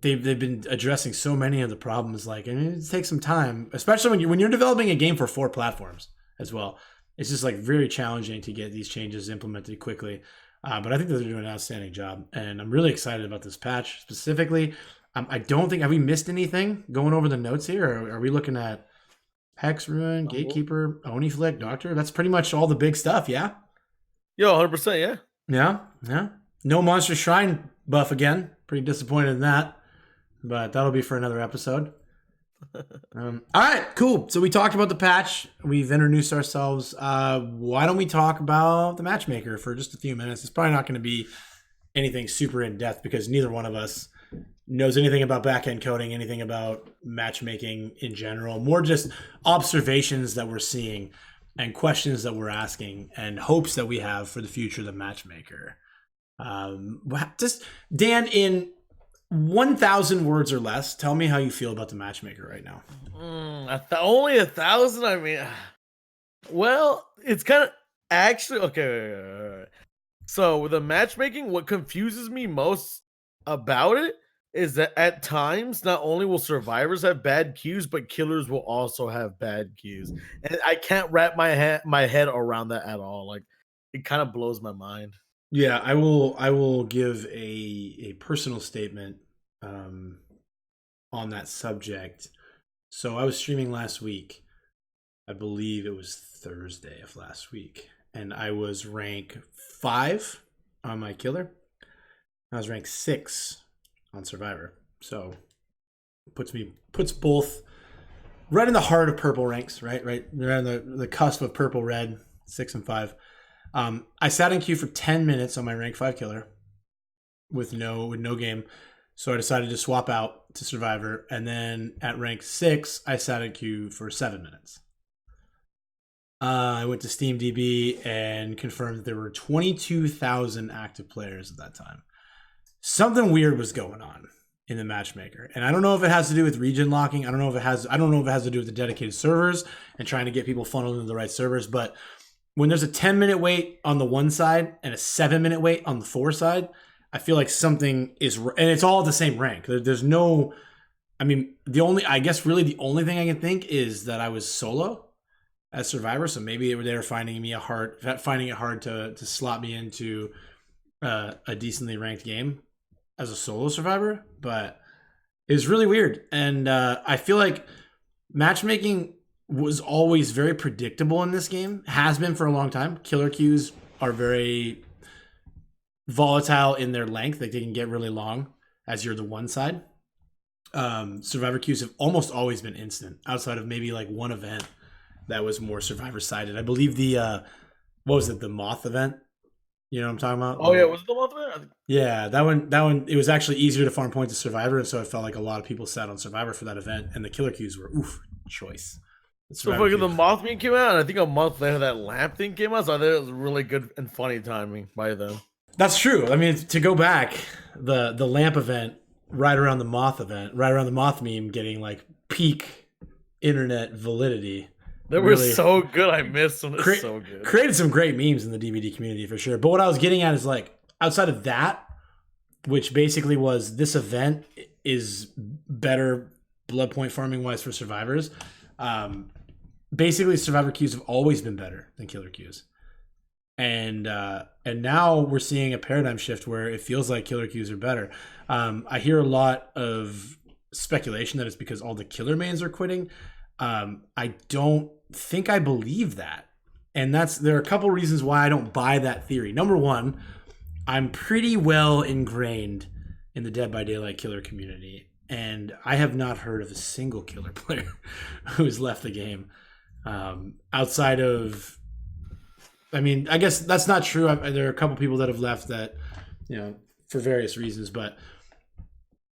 S1: they've been addressing so many of the problems. And it takes some time, especially when you're developing a game for 4 platforms as well. It's just very challenging to get these changes implemented quickly. But I think that they're doing an outstanding job, and I'm really excited about this patch specifically. I don't think, have we missed anything going over the notes here? Or are we looking at Hex, Ruin, Gatekeeper, Oni Flick, Doctor? That's pretty much all the big stuff. Yeah.
S2: Yo, 100%. Yeah.
S1: Yeah. No Monster Shrine buff again. Pretty disappointed in that. But that'll be for another episode. All right, cool. So we talked about the patch. We've introduced ourselves. Why don't we talk about the matchmaker for just a few minutes? It's probably not going to be anything super in depth because neither one of us knows anything about back-end coding, anything about matchmaking in general. More just observations that we're seeing and questions that we're asking and hopes that we have for the future of the matchmaker. Just Dan, in 1,000 words or less, tell me how you feel about the matchmaker right now.
S2: Only 1,000. I mean, well, it's kind of actually okay. Wait. So with the matchmaking, what confuses me most about it is that at times, not only will survivors have bad queues, but killers will also have bad queues, and I can't wrap my head around that at all. Like, it kind of blows my mind.
S1: Yeah, I will give a personal statement on that subject. So I was streaming last week. I believe it was Thursday of last week, and I was rank 5 on my killer. I was rank 6 on survivor. So puts both right in the heart of purple ranks, right on the cusp of purple red, 6 and 5. I sat in queue for 10 minutes on my rank 5 killer with no game. So I decided to swap out to survivor. And then at rank 6, I sat in queue for 7 minutes. I went to SteamDB and confirmed that there were 22,000 active players at that time. Something weird was going on in the matchmaker. And I don't know if it has to do with region locking. I don't know if it has to do with the dedicated servers and trying to get people funneled into the right servers, but when there's a 10-minute wait on the one side and a 7-minute wait on the 4 side, I feel like something is, and it's all the same rank. There's no, I mean, the only thing I can think is that I was solo as survivor, so maybe they were finding it hard to slot me into a decently ranked game as a solo survivor, but it was really weird. And I feel like matchmaking was always very predictable in this game, has been for a long time. Killer queues are very volatile in their length. Like, they can get really long as you're the one side. Survivor queues have almost always been instant, outside of maybe like one event that was more survivor sided. I believe the the moth event? You know what I'm talking about?
S2: Oh yeah, was it the moth event?
S1: Yeah, that one. It was actually easier to farm points to survivor, and so it felt like a lot of people sat on survivor for that event, and the killer queues were choice.
S2: So fucking the moth meme came out, and I think a month later that lamp thing came out. So I thought it was really good and funny timing by them.
S1: That's true. I mean, to go back, the lamp event right around the moth meme getting like peak internet validity.
S2: They were really so good. I missed them. It's so good.
S1: Created some great memes in the DVD community for sure. But what I was getting at is, like, outside of that, which basically was this event is better blood point farming wise for survivors. Basically, survivor queues have always been better than killer queues. And now we're seeing a paradigm shift where it feels like killer queues are better. I hear a lot of speculation that it's because all the killer mains are quitting. I don't think I believe that. And there are a couple reasons why I don't buy that theory. Number one, I'm pretty well ingrained in the Dead by Daylight killer community, and I have not heard of a single killer player who's left the game. Outside of, I mean, I guess that's not true. There are a couple people that have left that, for various reasons, but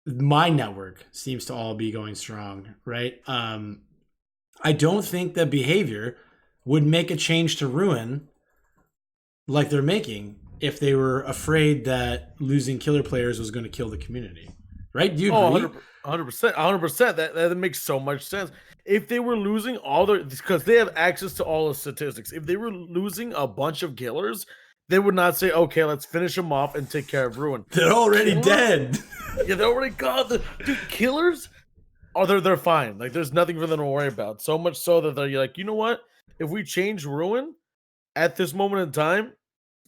S1: my network seems to all be going strong, right? I don't think that behavior would make a change to Ruin like they're making if they were afraid that losing killer players was going to kill the community, right? Do you agree?
S2: 100%. That makes so much sense. If they were losing all their, because they have access to all the statistics, if they were losing a bunch of killers, they would not say, okay, let's finish them off and take care of Ruin.
S1: They're already dead.
S2: Yeah, they're already gone. Dude, killers, they're fine. Like, there's nothing for them to worry about. So much so that they're like, you know what? If we change Ruin at this moment in time,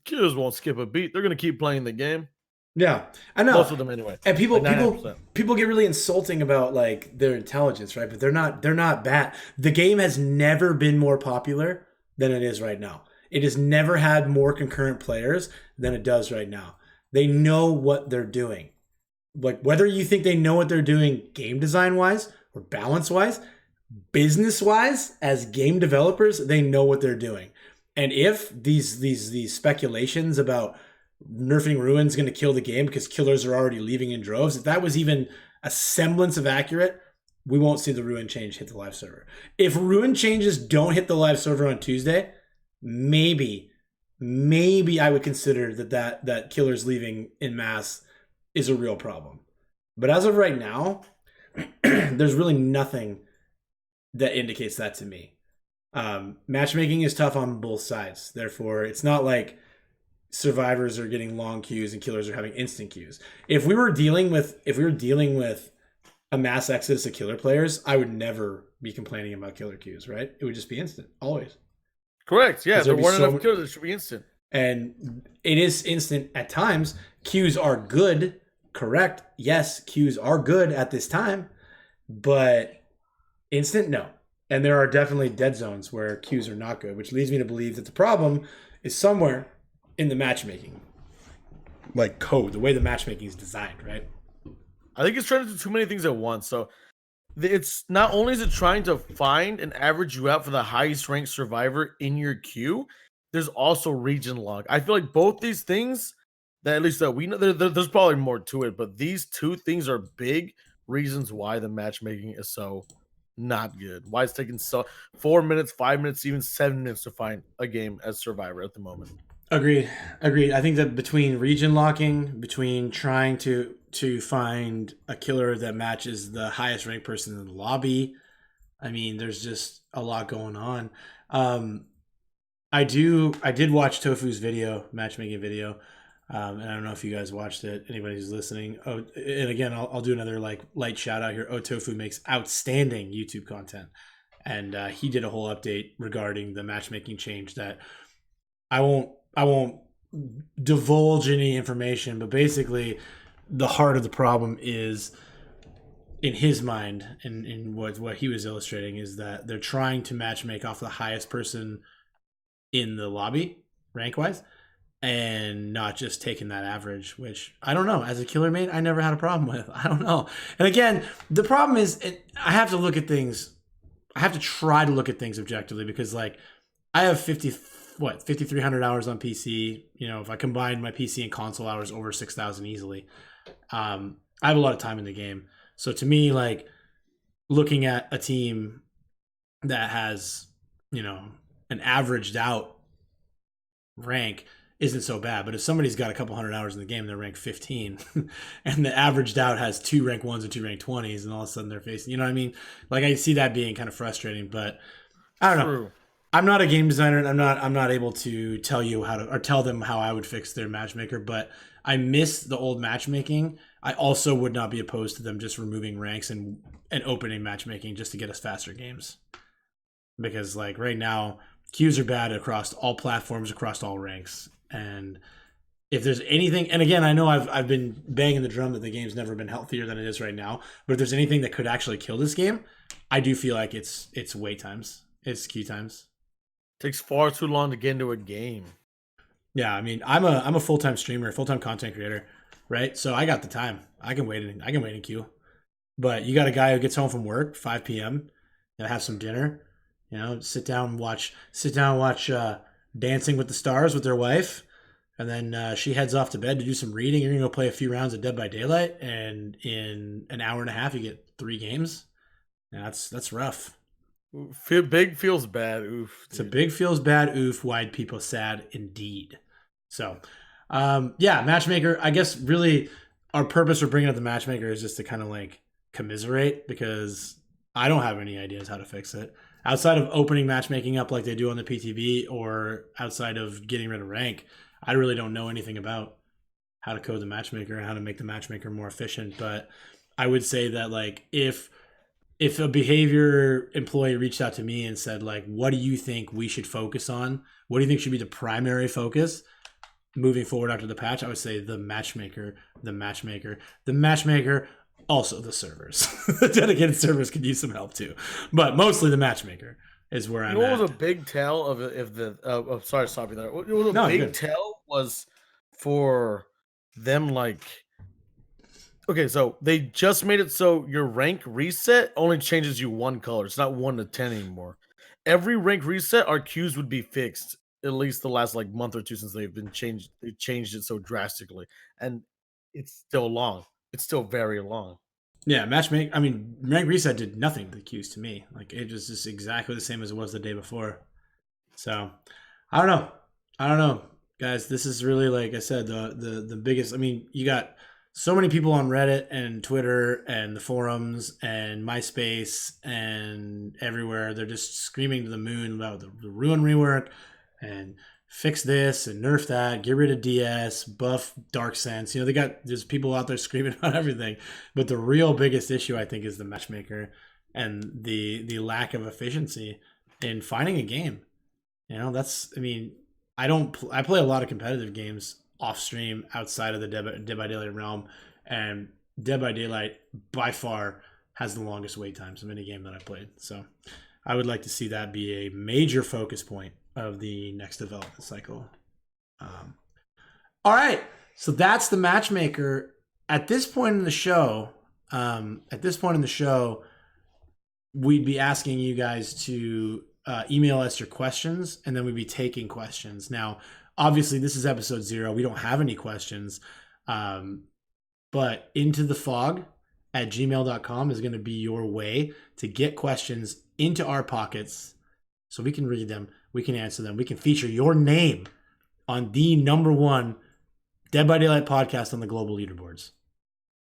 S2: killers won't skip a beat. They're going to keep playing the game.
S1: Yeah, I know.
S2: Most of them anyway.
S1: And people get really insulting about, like, their intelligence, right? But they're not bad. The game has never been more popular than it is right now. It has never had more concurrent players than it does right now. They know what they're doing. Like, whether you think they know what they're doing game design wise, or balance wise, business wise, as game developers, they know what they're doing. And if these speculations about nerfing Ruin's going to kill the game because killers are already leaving in droves, if that was even a semblance of accurate, we won't see the Ruin change hit the live server. If Ruin changes don't hit the live server on Tuesday, maybe I would consider that killers leaving in mass is a real problem. But as of right now, there's really nothing that indicates that to me. Matchmaking is tough on both sides. Therefore, it's not like survivors are getting long queues and killers are having instant queues. If we were dealing with a mass exodus of killer players, I would never be complaining about killer queues, right? It would just be instant, always.
S2: Correct. Yeah, there weren't enough killers. It should be instant.
S1: And it is instant at times. Queues are good, correct? Yes, queues are good at this time, but instant, no. And there are definitely dead zones where queues are not good, which leads me to believe that the problem is somewhere in the matchmaking, like code, the way the matchmaking is designed, right?
S2: I think it's trying to do too many things at once. So it's not only is it trying to find and average you out for the highest ranked survivor in your queue, there's also region lock. I feel like both these things, that at least that we know, there's probably more to it, but these two things are big reasons why the matchmaking is so not good. Why it's taking so 4 minutes, 5 minutes, even 7 minutes to find a game as survivor at the moment.
S1: Agreed. I think that between region locking, between trying to find a killer that matches the highest ranked person in the lobby, I mean, there's just a lot going on. I did watch Tofu's video, matchmaking video, and I don't know if you guys watched it. Anybody who's listening. Oh, and again, I'll do another like light shout out here. Tofu makes outstanding YouTube content, and he did a whole update regarding the matchmaking change that I won't divulge any information, but basically the heart of the problem is, in his mind, and in what he was illustrating, is that they're trying to matchmake off the highest person in the lobby rank wise and not just taking that average, which I don't know. As a killer main, I never had a problem with. I don't know. And again, the problem is I have to look at things. I have to try to look at things objectively because like I have 5,300 hours on PC. You know, if I combine my PC and console hours, over 6,000 easily. I have a lot of time in the game. So to me, like looking at a team that has, you know, an averaged out rank isn't so bad. But if somebody's got a couple hundred hours in the game, they're ranked 15 and the averaged out has 2 rank 1s and 2 rank 20s and all of a sudden they're facing, you know what I mean? Like I see that being kind of frustrating, but I don't know. I'm not a game designer and I'm not able to tell you how to, or tell them how I would fix their matchmaker, but I miss the old matchmaking. I also would not be opposed to them just removing ranks and opening matchmaking just to get us faster games. Because like right now, queues are bad across all platforms, across all ranks. And if there's anything, and again, I know I've been banging the drum that the game's never been healthier than it is right now, but if there's anything that could actually kill this game, I do feel like it's wait times. It's queue times.
S2: Takes far too long to get into a game.
S1: Yeah, I mean, I'm a full-time streamer, full-time content creator, right? So I got the time. I can wait in queue. But you got a guy who gets home from work 5 p.m. Have some dinner, you know, sit down and watch Dancing with the Stars with their wife, and then she heads off to bed to do some reading. You're gonna go play a few rounds of Dead by Daylight, and in an hour and a half you get 3 games. Yeah, that's rough.
S2: Big feels bad. Oof. Dude.
S1: It's a big feels bad. Oof. Wide people sad indeed. So, yeah, matchmaker. I guess really our purpose for bringing up the matchmaker is just to kind of like commiserate because I don't have any ideas how to fix it outside of opening matchmaking up like they do on the PTB or outside of getting rid of rank. I really don't know anything about how to code the matchmaker and how to make the matchmaker more efficient. But I would say that like if a behavior employee reached out to me and said like, what do you think we should focus on? What do you think should be the primary focus moving forward after the patch? I would say the matchmaker, also the servers. The dedicated servers could use some help too, but mostly the matchmaker is where I'm at.
S2: What was a big tell of if the sorry to stop you there. What was a big tell was for them like Okay, so they just made it so your rank reset only changes you one color. It's not 1 to 10 anymore. Every rank reset, our queues would be fixed. At least the last like month or two since they've been changed. They changed it so drastically, and it's still long. It's still very long.
S1: Yeah, matchmake. I mean, rank reset did nothing to the queues to me. Like it was just exactly the same as it was the day before. So I don't know. I don't know, guys. This is really, like I said, the biggest. I mean, you got so many people on Reddit and Twitter and the forums and MySpace and everywhere. They're just screaming to the moon about the Ruin rework and fix this and nerf that, get rid of DS, buff Dark Sense. You know, there's people out there screaming about everything, but the real biggest issue I think is the matchmaker and the lack of efficiency in finding a game. You know, I mean, I play a lot of competitive games off stream outside of the Dead by Daylight realm, and Dead by Daylight by far has the longest wait times of any game that I've played. So I would like to see that be a major focus point of the next development cycle. All right, so that's the matchmaker. At this point in the show, we'd be asking you guys to email us your questions, and then we'd be taking questions. Now, obviously, this is episode 0. We don't have any questions, but into the fog at gmail.com is going to be your way to get questions into our pockets so we can read them, we can answer them, we can feature your name on the #1 Dead by Daylight podcast on the global leaderboards.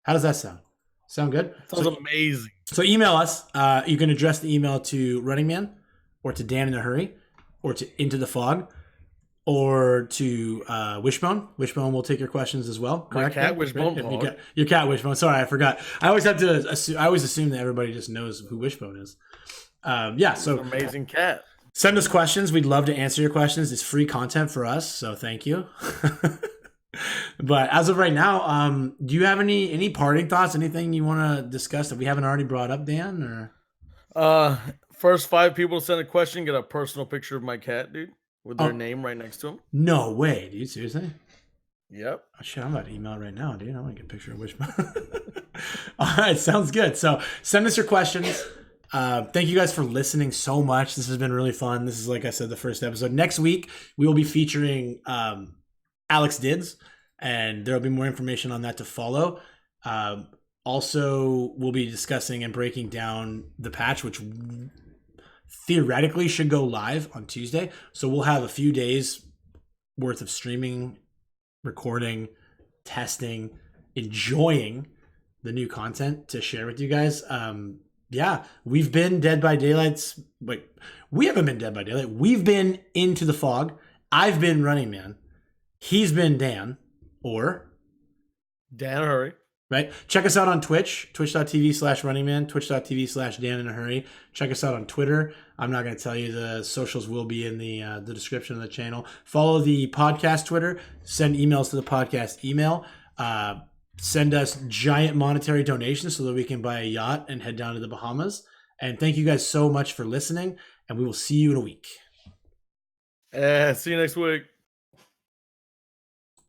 S1: How does that sound? Sound good?
S2: Sounds amazing.
S1: So email us. You can address the email to Running Man, or to Dan in a Hurry, or to Into the Fog, or to Wishbone. Wishbone will take your questions as well. Correct?
S2: My cat Wishbone.
S1: Your cat Wishbone. Sorry, I forgot. I always assume that everybody just knows who Wishbone is. Yeah, so
S2: amazing cat.
S1: Send us questions. We'd love to answer your questions. It's free content for us, so thank you. But as of right now, do you have any parting thoughts? Anything you want to discuss that we haven't already brought up, Dan? Or
S2: first 5 people to send a question get a personal picture of my cat, dude, with their name right next to him.
S1: No way, dude. Seriously?
S2: Yep.
S1: Oh, shit, I'm about to email right now, dude. I want to get a picture of Wishbone. All right, sounds good. So send us your questions. Thank you guys for listening so much. This has been really fun. This is, like I said, the first episode. Next week, we will be featuring Alex Dids, and there will be more information on that to follow. Also, we'll be discussing and breaking down the patch, which theoretically should go live on Tuesday. So we'll have a few days worth of streaming, recording, testing, enjoying the new content to share with you guys. Yeah, we've been Dead by Daylight's, but we haven't been Dead by Daylight. We've been Into the Fog. I've been Running Man. He's been Dan, or
S2: DanInaHurry.
S1: Right? Check us out on Twitch, twitch.tv/runningman, twitch.tv/DanInaHurry. Check us out on Twitter. I'm not going to tell you, the socials will be in the description of the channel. Follow the podcast Twitter. Send emails to the podcast email. Send us giant monetary donations so that we can buy a yacht and head down to the Bahamas. And thank you guys so much for listening, and we will see you in a week.
S2: See you next week.